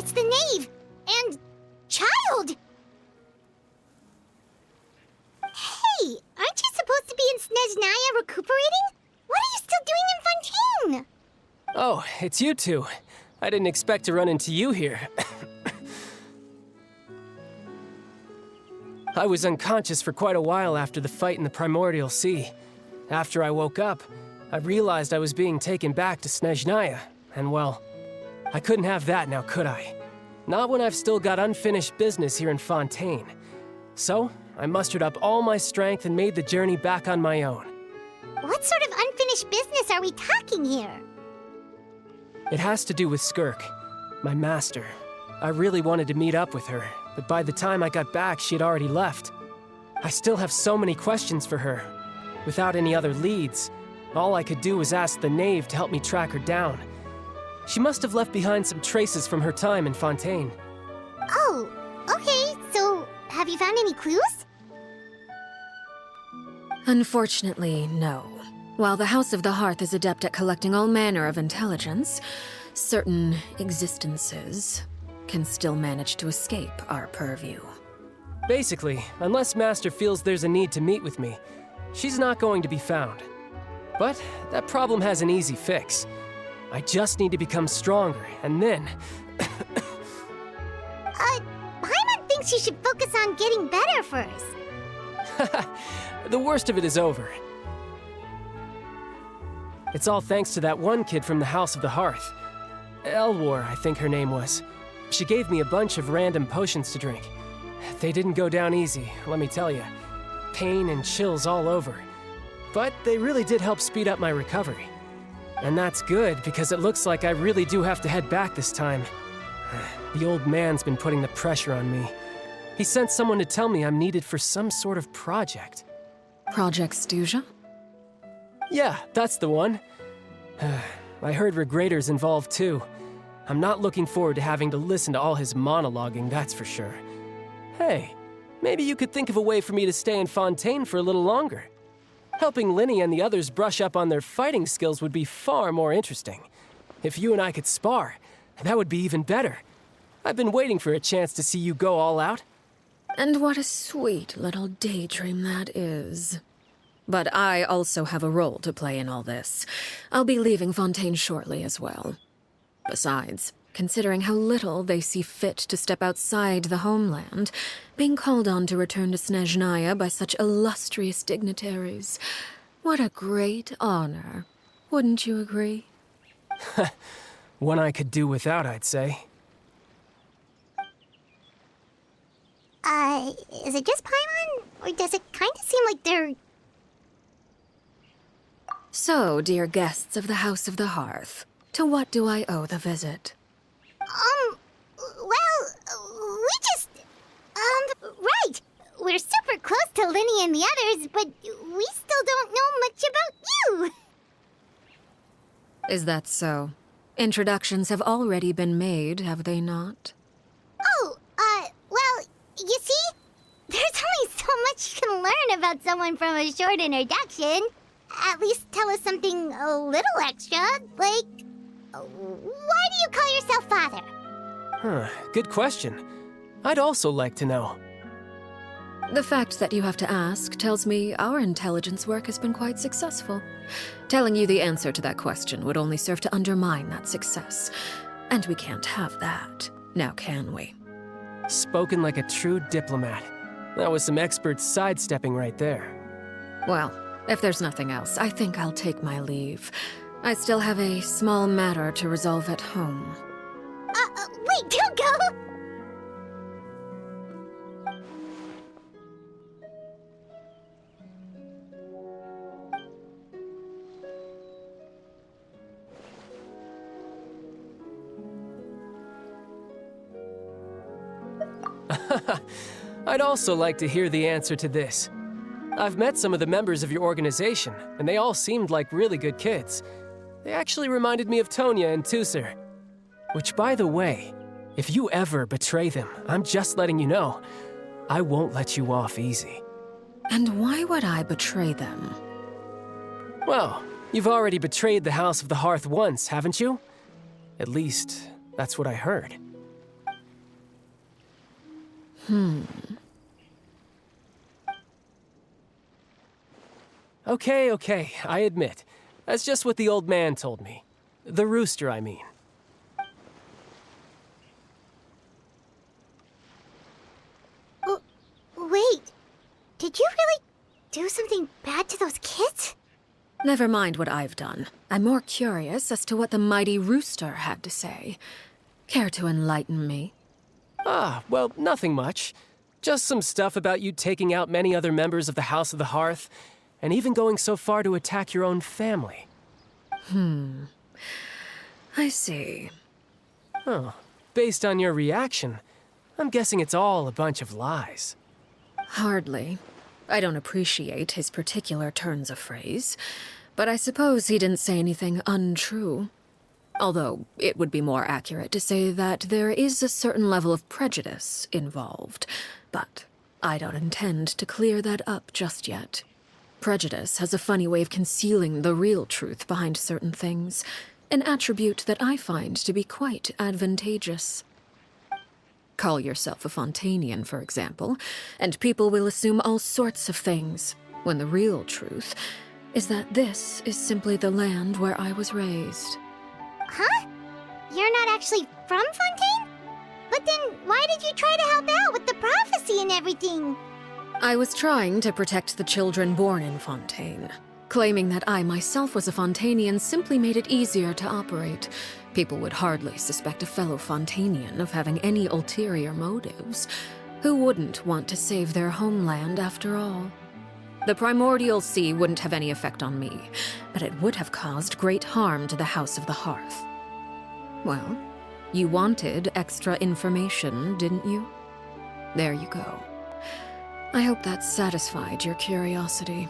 It's the knave! And... child! Hey, aren't you supposed to be in Snezhnaya recuperating? What are you still doing in Fontaine? Oh, it's you two. I didn't expect to run into you here. I was unconscious for quite a while after the fight in the Primordial Sea. After I woke up, I realized I was being taken back to Snezhnaya, and well, I couldn't have that now, could I? Not when I've still got unfinished business here in Fontaine. So, I mustered up all my strength and made the journey back on my own. What sort of unfinished business are we talking here? It has to do with Skirk, my master. I really wanted to meet up with her, but by the time I got back, she had already left. I still have so many questions for her. Without any other leads, all I could do was ask the knave to help me track her down. She must have left behind some traces from her time in Fontaine. Oh, okay, so have you found any clues? Unfortunately, no. While the House of the Hearth is adept at collecting all manner of intelligence, certain existences can still manage to escape our purview. Basically, unless Master feels there's a need to meet with me, she's not going to be found. But that problem has an easy fix. I just need to become stronger, and then... Paimon thinks you should focus on getting better first. The worst of it is over. It's all thanks to that one kid from the House of the Hearth. Elwar, I think her name was. She gave me a bunch of random potions to drink. They didn't go down easy, let me tell you. Pain and chills all over. But they really did help speed up my recovery. And that's good, because it looks like I really do have to head back this time. The old man's been putting the pressure on me. He sent someone to tell me I'm needed for some sort of project. Project Stuja? Yeah, that's the one. I heard Regrator's involved too. I'm not looking forward to having to listen to all his monologuing, that's for sure. Hey, maybe you could think of a way for me to stay in Fontaine for a little longer. Helping Linny and the others brush up on their fighting skills would be far more interesting. If you and I could spar, that would be even better. I've been waiting for a chance to see you go all out. And what a sweet little daydream that is. But I also have a role to play in all this. I'll be leaving Fontaine shortly as well. Besides, considering how little they see fit to step outside the homeland, being called on to return to Snezhnaya by such illustrious dignitaries, what a great honor. Wouldn't you agree? One I could do without, I'd say. Is it just Paimon? Or does it kind of seem like they're... So, dear guests of the House of the Hearth, to what do I owe the visit? Well, we just... right! We're super close to Linny and the others, but we still don't know much about you! Is that so? Introductions have already been made, have they not? Oh, well, you see? There's only so much you can learn about someone from a short introduction. At least tell us something a little extra, like... why do you call yourself father? Huh, good question. I'd also like to know. The fact that you have to ask tells me our intelligence work has been quite successful. Telling you the answer to that question would only serve to undermine that success. And we can't have that, now can we? Spoken like a true diplomat. That was some expert sidestepping right there. Well, if there's nothing else, I think I'll take my leave. I still have a small matter to resolve at home. Wait, don't go! I'd also like to hear the answer to this. I've met some of the members of your organization, and they all seemed like really good kids. They actually reminded me of Tonya and Tusser. Which, by the way, if you ever betray them, I'm just letting you know, I won't let you off easy. And why would I betray them? Well, you've already betrayed the House of the Hearth once, haven't you? At least, that's what I heard. Okay, I admit. That's just what the old man told me. The rooster, I mean. Wait, did you really do something bad to those kids? Never mind what I've done. I'm more curious as to what the mighty rooster had to say. Care to enlighten me? Well, nothing much. Just some stuff about you taking out many other members of the House of the Hearth, and even going so far to attack your own family. I see. Oh, based on your reaction, I'm guessing it's all a bunch of lies. Hardly. I don't appreciate his particular turns of phrase, but I suppose he didn't say anything untrue. Although, it would be more accurate to say that there is a certain level of prejudice involved, but I don't intend to clear that up just yet. Prejudice has a funny way of concealing the real truth behind certain things, an attribute that I find to be quite advantageous. Call yourself a Fontanian, for example, and people will assume all sorts of things, when the real truth is that this is simply the land where I was raised. Huh? You're not actually from Fontaine? But then why did you try to help out with the prophecy and everything? I was trying to protect the children born in Fontaine. Claiming that I myself was a Fontanian simply made it easier to operate. People would hardly suspect a fellow Fontanian of having any ulterior motives. Who wouldn't want to save their homeland after all? The primordial sea wouldn't have any effect on me, but it would have caused great harm to the House of the Hearth. Well, you wanted extra information, didn't you? There you go. I hope that satisfied your curiosity.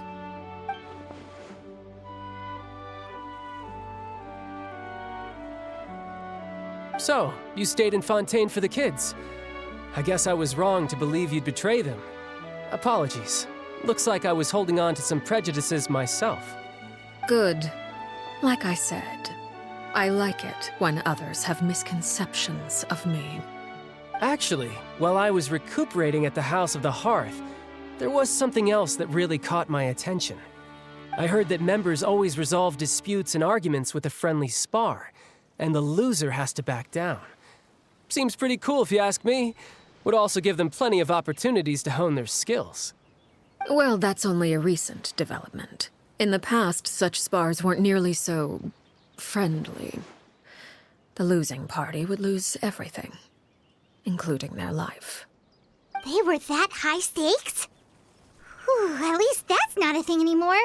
So, you stayed in Fontaine for the kids. I guess I was wrong to believe you'd betray them. Apologies. Looks like I was holding on to some prejudices myself. Good. Like I said, I like it when others have misconceptions of me. Actually, while I was recuperating at the House of the Hearth, there was something else that really caught my attention. I heard that members always resolve disputes and arguments with a friendly spar, and the loser has to back down. Seems pretty cool if you ask me. Would also give them plenty of opportunities to hone their skills. Well, that's only a recent development. In the past, such spars weren't nearly so friendly. The losing party would lose everything, including their life. They were that high stakes? Whew, at least that's not a thing anymore.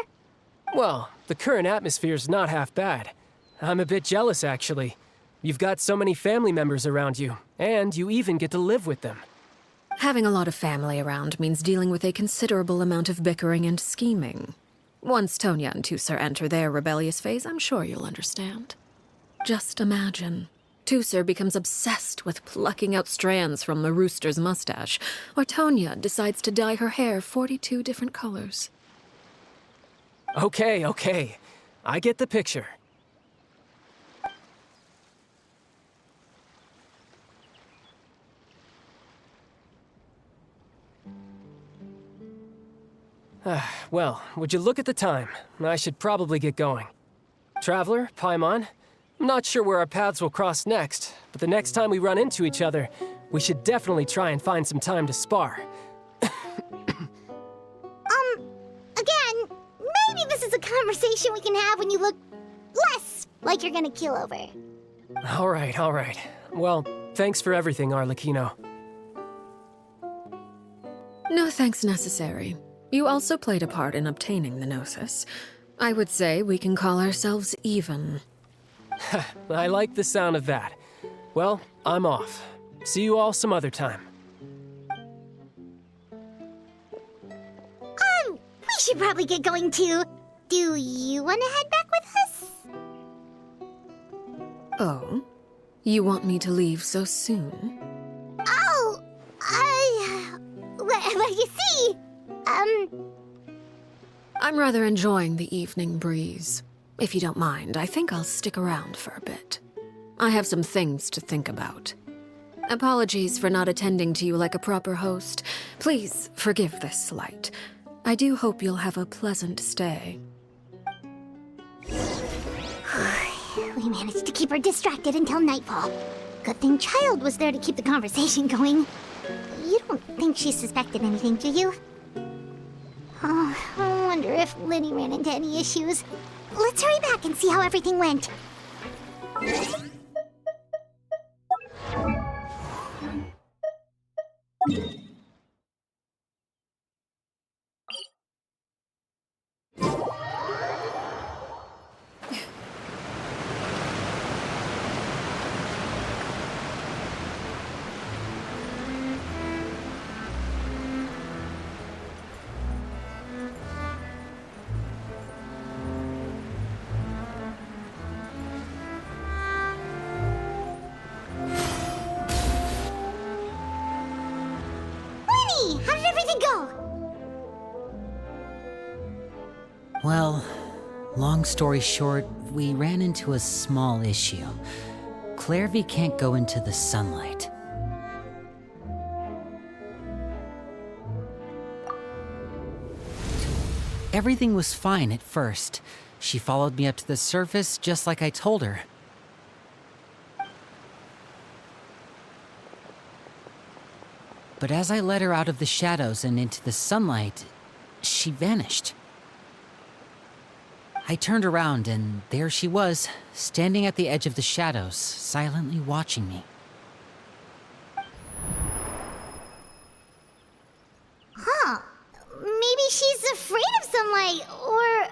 Well, the current atmosphere's not half bad. I'm a bit jealous, actually. You've got so many family members around you, and you even get to live with them. Having a lot of family around means dealing with a considerable amount of bickering and scheming. Once Tonya and Tusser enter their rebellious phase, I'm sure you'll understand. Just imagine. Tusser becomes obsessed with plucking out strands from the rooster's mustache, or Tonya decides to dye her hair 42 different colors. Okay. I get the picture. Well, would you look at the time? I should probably get going. Traveler, Paimon, I'm not sure where our paths will cross next, but the next time we run into each other, we should definitely try and find some time to spar. Again, maybe this is a conversation we can have when you look less like you're gonna keel over. All right. Well, thanks for everything, Arlecchino. No thanks necessary. You also played a part in obtaining the Gnosis. I would say we can call ourselves even. I like the sound of that. Well, I'm off. See you all some other time. We should probably get going too. Do you want to head back with us? Oh? You want me to leave so soon? Oh, well, you see, I'm rather enjoying the evening breeze. If you don't mind, I think I'll stick around for a bit. I have some things to think about. Apologies for not attending to you like a proper host. Please forgive this slight. I do hope you'll have a pleasant stay. We managed to keep her distracted until nightfall. Good thing Child was there to keep the conversation going. You don't think she suspected anything, do you? Oh, I wonder if Liddy ran into any issues. Let's hurry back and see how everything went. Liddy, how did everything go? Well, long story short, we ran into a small issue. Clairvy can't go into the sunlight. Everything was fine at first. She followed me up to the surface just like I told her. But as I led her out of the shadows and into the sunlight, she vanished. I turned around and there she was, standing at the edge of the shadows, silently watching me. Huh. Maybe she's afraid of sunlight, or...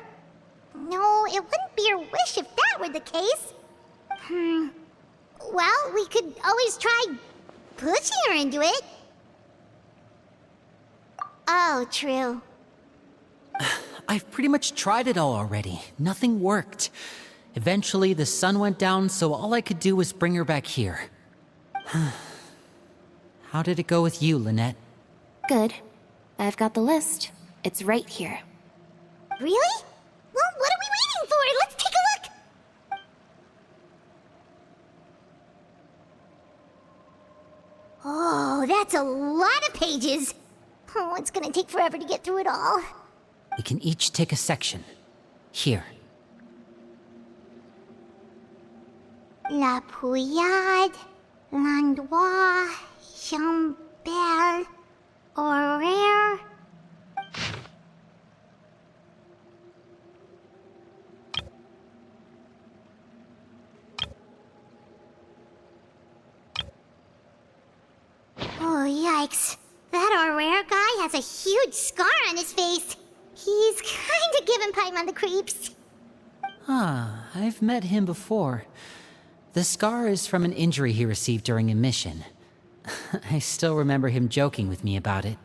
No, it wouldn't be her wish if that were the case. Well, we could always try pushing her into it. Oh, true. I've pretty much tried it all already. Nothing worked. Eventually, the sun went down, so all I could do was bring her back here. How did it go with you, Lynette? Good. I've got the list. It's right here. Really? Well, what are we waiting for? Let's take a look! Oh, that's a lot of pages. Oh, it's gonna take forever to get through it all. We can each take a section. Here. La Pouillade, L'Endroit, Chambel, Horaire. Oh, yikes. That Horaire guy has a huge scar on his face. He's kinda giving Paimon the creeps. I've met him before. The scar is from an injury he received during a mission. I still remember him joking with me about it.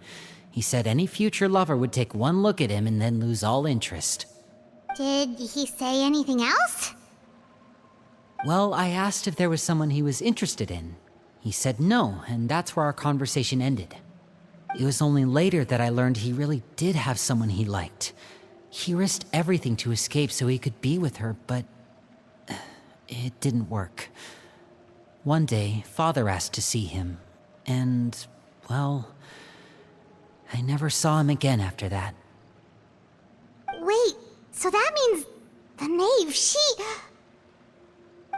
He said any future lover would take one look at him and then lose all interest. Did he say anything else? Well, I asked if there was someone he was interested in. He said no, and that's where our conversation ended. It was only later that I learned he really did have someone he liked. He risked everything to escape so he could be with her, but it didn't work. One day, Father asked to see him, and, well, I never saw him again after that. Wait, so that means the knave,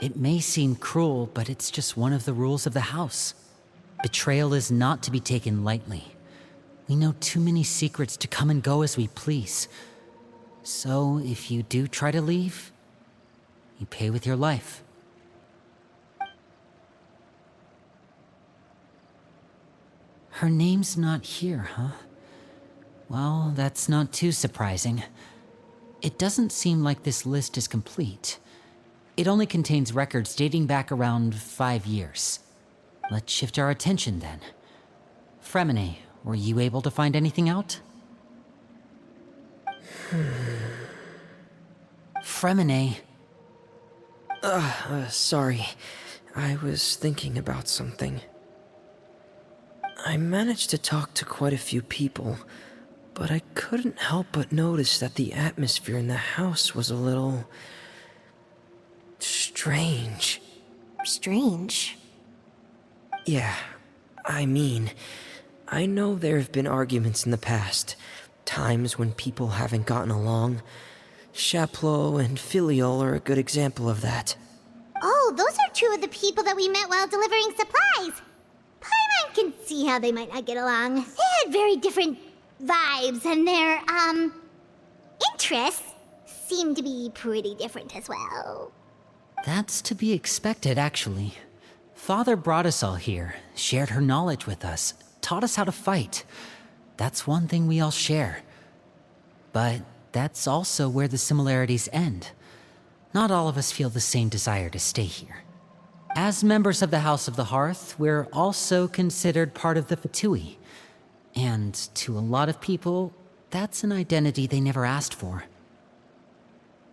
It may seem cruel, but it's just one of the rules of the house. Betrayal is not to be taken lightly. We know too many secrets to come and go as we please. So, if you do try to leave, you pay with your life. Her name's not here, huh? Well, that's not too surprising. It doesn't seem like this list is complete. It only contains records dating back around 5 years. Let's shift our attention then. Fremine, were you able to find anything out? Fremine. Sorry. I was thinking about something. I managed to talk to quite a few people, but I couldn't help but notice that the atmosphere in the house was a little... strange. Strange. Yeah, I mean, I know there have been arguments in the past, times when people haven't gotten along. Chaplot and Filiol are a good example of that. Oh, those are two of the people that we met while delivering supplies. Paimon can see how they might not get along. They had very different vibes, and their, interests seem to be pretty different as well. That's to be expected, actually. Father brought us all here, shared her knowledge with us, taught us how to fight. That's one thing we all share. But that's also where the similarities end. Not all of us feel the same desire to stay here. As members of the House of the Hearth, we're also considered part of the Fatui. And to a lot of people, that's an identity they never asked for.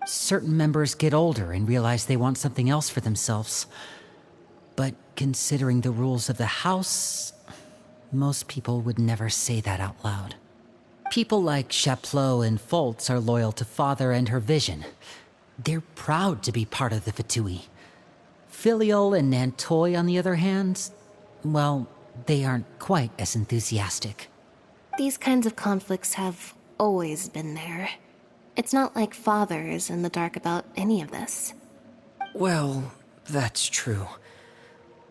Certain members get older and realize they want something else for themselves. But considering the rules of the House, most people would never say that out loud. People like Chaplot and Foltz are loyal to Father and her vision. They're proud to be part of the Fatui. Filiol and Nantoy, on the other hand, well, they aren't quite as enthusiastic. These kinds of conflicts have always been there. It's not like Father is in the dark about any of this. Well, that's true.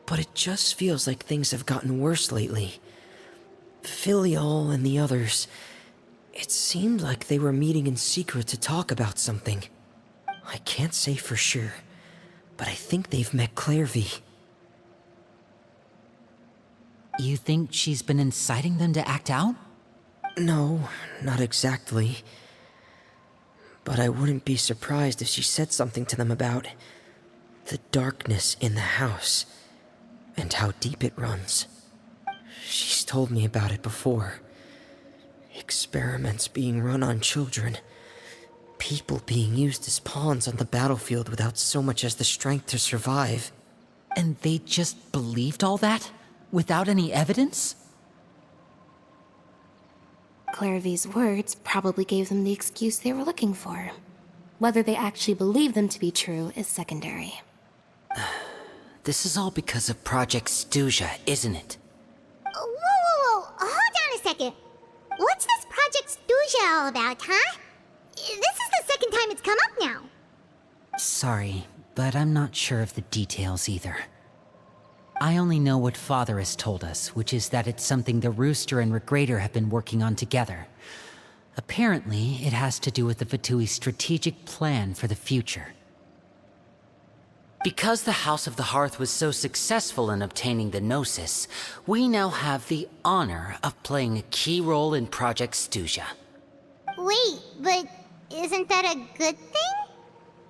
But it just feels like things have gotten worse lately. Filiol and the others, it seemed like they were meeting in secret to talk about something. I can't say for sure, but I think they've met Clairvy. You think she's been inciting them to act out? No, not exactly. But I wouldn't be surprised if she said something to them about the darkness in the house and how deep it runs. She's told me about it before. Experiments being run on children. People being used as pawns on the battlefield without so much as the strength to survive. And they just believed all that? Without any evidence? Clairvy's words probably gave them the excuse they were looking for. Whether they actually believe them to be true is secondary. This is all because of Project Stuja, isn't it? Whoa. Hold on a second. What's this Project Stuja all about, huh? This is the second time it's come up now. Sorry, but I'm not sure of the details either. I only know what Father has told us, which is that it's something the Rooster and Regrader have been working on together. Apparently, it has to do with the Fatui's strategic plan for the future. Because the House of the Hearth was so successful in obtaining the Gnosis, we now have the honor of playing a key role in Project Stuja. Wait, but isn't that a good thing?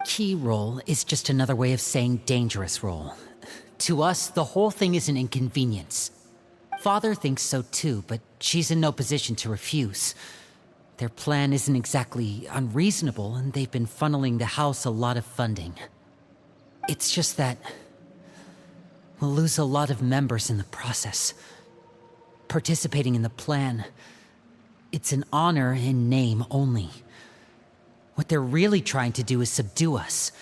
Key role is just another way of saying dangerous role. To us, the whole thing is an inconvenience. Father thinks so too, but she's in no position to refuse. Their plan isn't exactly unreasonable, and they've been funneling the house a lot of funding. It's just that we'll lose a lot of members in the process. Participating in the plan, it's an honor in name only. What they're really trying to do is subdue us.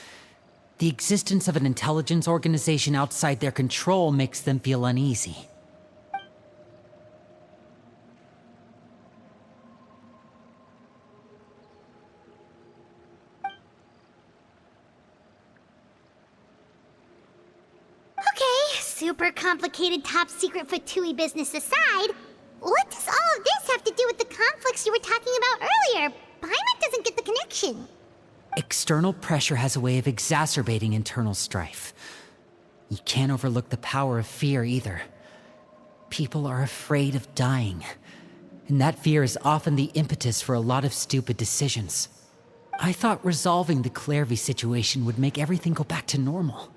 The existence of an intelligence organization outside their control makes them feel uneasy. Okay, super complicated top secret Fatui business aside, what does all of this have to do with the conflicts you were talking about earlier? Paimon doesn't get the connection. External pressure has a way of exacerbating internal strife. You can't overlook the power of fear either. People are afraid of dying, and that fear is often the impetus for a lot of stupid decisions. I thought resolving the Clairvy situation would make everything go back to normal,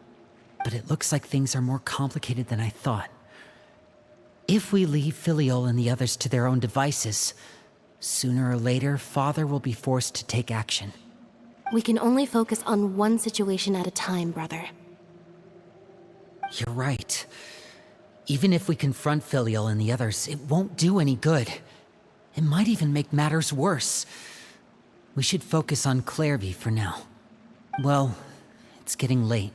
but it looks like things are more complicated than I thought. If we leave Filiol and the others to their own devices, sooner or later, Father will be forced to take action. We can only focus on one situation at a time, brother. You're right. Even if we confront Filiol and the others, it won't do any good. It might even make matters worse. We should focus on Clairvy for now. Well, it's getting late.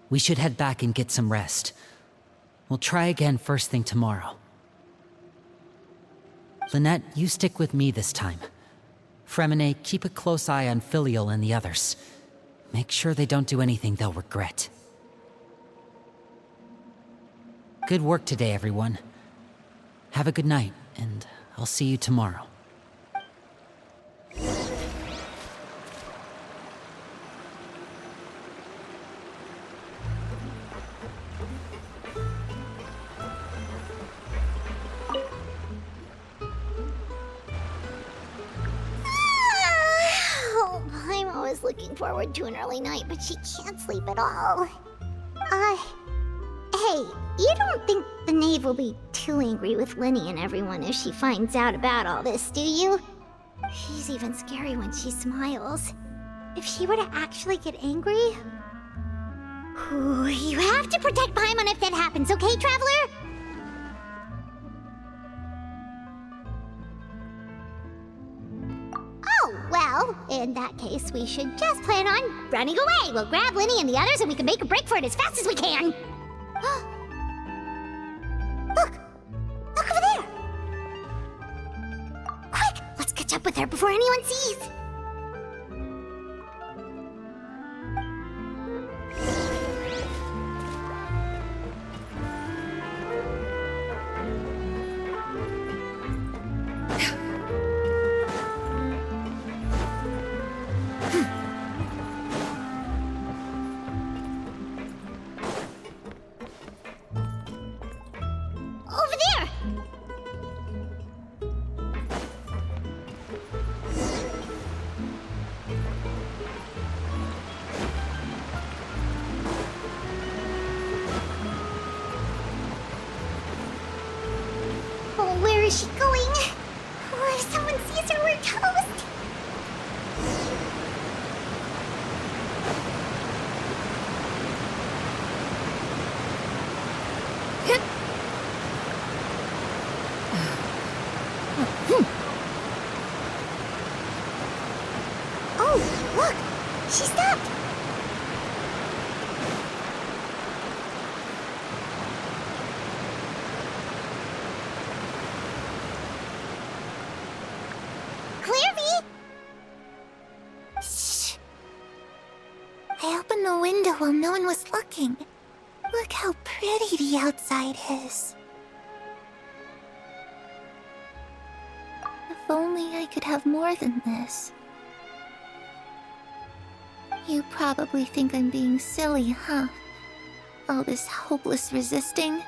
We should head back and get some rest. We'll try again first thing tomorrow. Lynette, you stick with me this time. Fremine, keep a close eye on Filial and the others. Make sure they don't do anything they'll regret. Good work today, everyone. Have a good night, and I'll see you tomorrow. Oh, I'm always looking forward to an early night, but she can't sleep at all. Hey, you don't think the knave will be too angry with Lenny and everyone if she finds out about all this, do you? She's even scary when she smiles. If she were to actually get angry... Ooh, you have to protect Paimon if that happens, okay, Traveler? Oh, well, in that case, we should just plan on running away. We'll grab Lenny and the others and we can make a break for it as fast as we can. Look! Look over there! Quick! Let's catch up with her before anyone sees! Over there! Oh, where is she going? Oh, if someone sees her, we're toast! Oh, look! She stopped! Clearvy! Shh! I opened the window while no one was looking. Look how pretty the outside is. If only I could have more than this. You probably think I'm being silly, huh? All this hopeless resisting?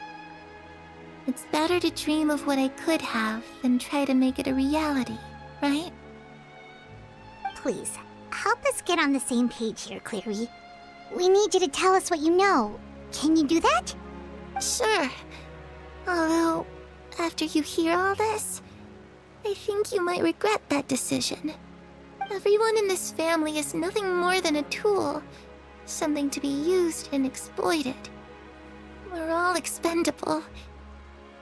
It's better to dream of what I could have than try to make it a reality, right? Please, help us get on the same page here, Clary. We need you to tell us what you know. Can you do that? Sure. Although, after you hear all this, I think you might regret that decision. Everyone in this family is nothing more than a tool, something to be used and exploited. We're all expendable,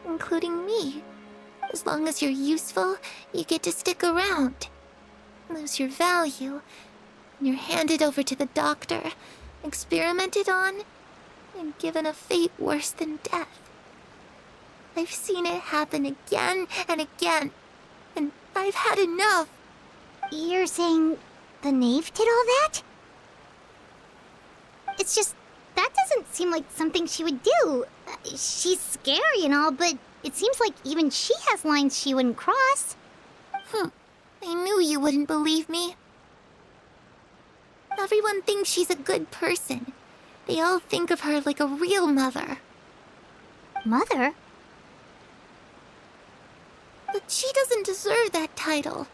including me. As long as you're useful, you get to stick around. Lose your value, and you're handed over to the doctor, experimented on, and given a fate worse than death. I've seen it happen again and again, and I've had enough. You're saying the knave did all that? It's just, that doesn't seem like something she would do. She's scary and all, but it seems like even she has lines she wouldn't cross. I knew you wouldn't believe me. Everyone thinks she's a good person. They all think of her like a real mother. Mother? But she doesn't deserve that title.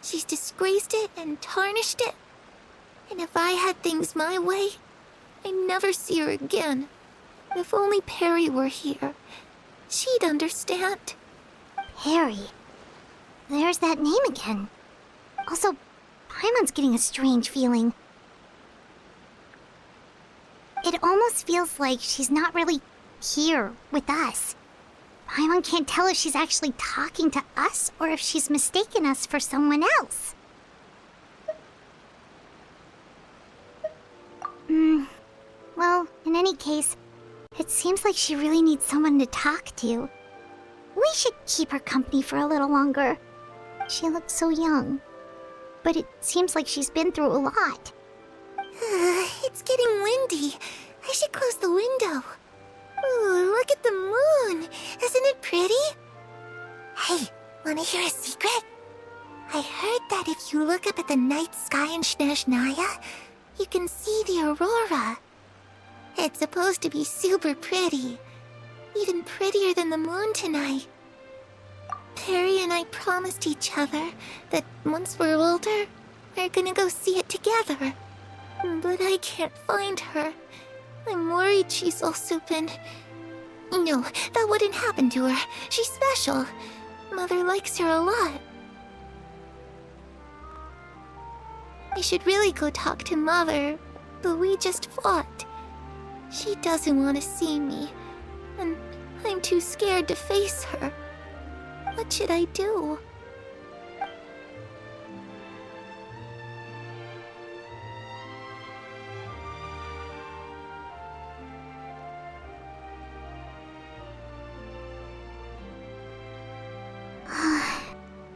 She's disgraced it and tarnished it. And if I had things my way, I'd never see her again. If only Perry were here, she'd understand. Perry? There's that name again. Also, Paimon's getting a strange feeling. It almost feels like she's not really here with us. Paimon can't tell if she's actually talking to us or if she's mistaken us for someone else. Well, in any case, It seems like she really needs someone to talk to. We should keep her company for a little longer. She looks so young. But it seems like she's been through a lot. It's getting windy. I should close the window. Ooh, look at the moon. Isn't it pretty? Hey, wanna hear a secret? I heard that if you look up at the night sky in Snezhnaya, you can see the aurora. It's supposed to be super pretty. Even prettier than the moon tonight. Perry and I promised each other that once we're older, we're gonna go see it together. But I can't find her. I'm worried she's also been... No, that wouldn't happen to her. She's special. Mother likes her a lot. I should really go talk to Mother, but we just fought. She doesn't want to see me, and I'm too scared to face her. What should I do?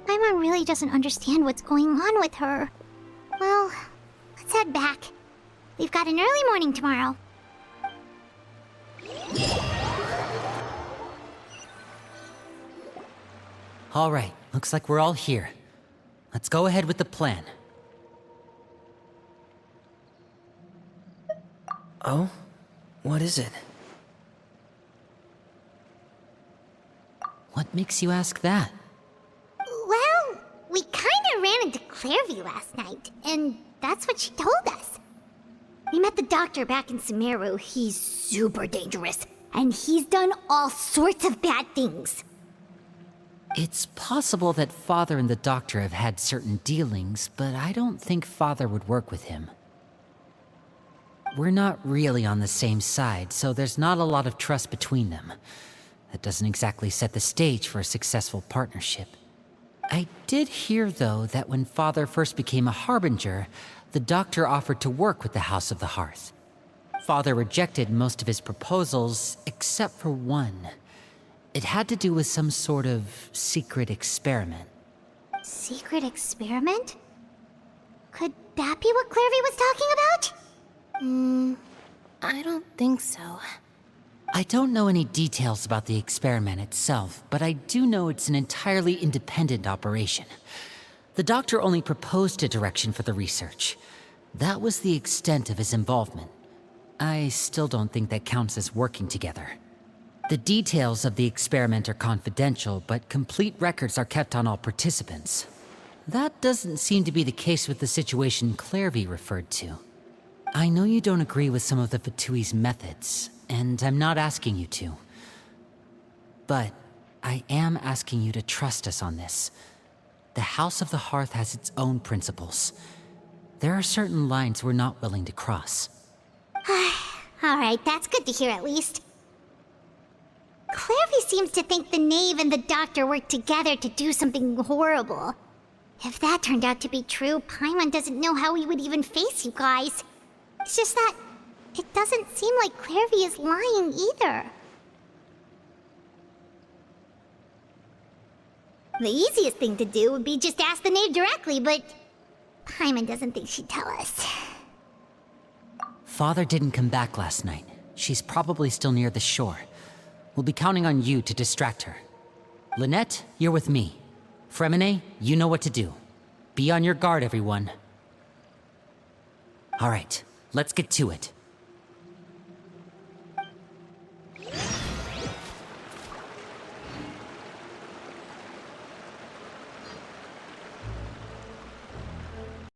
Paimon really doesn't understand what's going on with her. Well, let's head back. We've got an early morning tomorrow. All right, looks like we're all here. Let's go ahead with the plan. Oh? What is it? What makes you ask that? Well, we kinda ran into Clairvy last night, and that's what she told us. We met the doctor back in Sumeru. He's super dangerous, and he's done all sorts of bad things. It's possible that Father and the Doctor have had certain dealings, but I don't think Father would work with him. We're not really on the same side, so there's not a lot of trust between them. That doesn't exactly set the stage for a successful partnership. I did hear, though, that when Father first became a Harbinger, the Doctor offered to work with the House of the Hearth. Father rejected most of his proposals, except for one. It had to do with some sort of secret experiment. Secret experiment? Could that be what Clairvy was talking about? I don't think so. I don't know any details about the experiment itself, but I do know it's an entirely independent operation. The Doctor only proposed a direction for the research. That was the extent of his involvement. I still don't think that counts as working together. The details of the experiment are confidential, but complete records are kept on all participants. That doesn't seem to be the case with the situation Clairvy referred to. I know you don't agree with some of the Fatui's methods, and I'm not asking you to. But I am asking you to trust us on this. The House of the Hearth has its own principles. There are certain lines we're not willing to cross. Alright, that's good to hear at least. Clairvy seems to think the Knave and the Doctor worked together to do something horrible. If that turned out to be true, Paimon doesn't know how he would even face you guys. It's just that it doesn't seem like Clairvy is lying either. The easiest thing to do would be just ask the Knave directly, but Paimon doesn't think she'd tell us. Father didn't come back last night. She's probably still near the shore. We'll be counting on you to distract her. Lynette, you're with me. Fremine, you know what to do. Be on your guard, everyone. All right, let's get to it.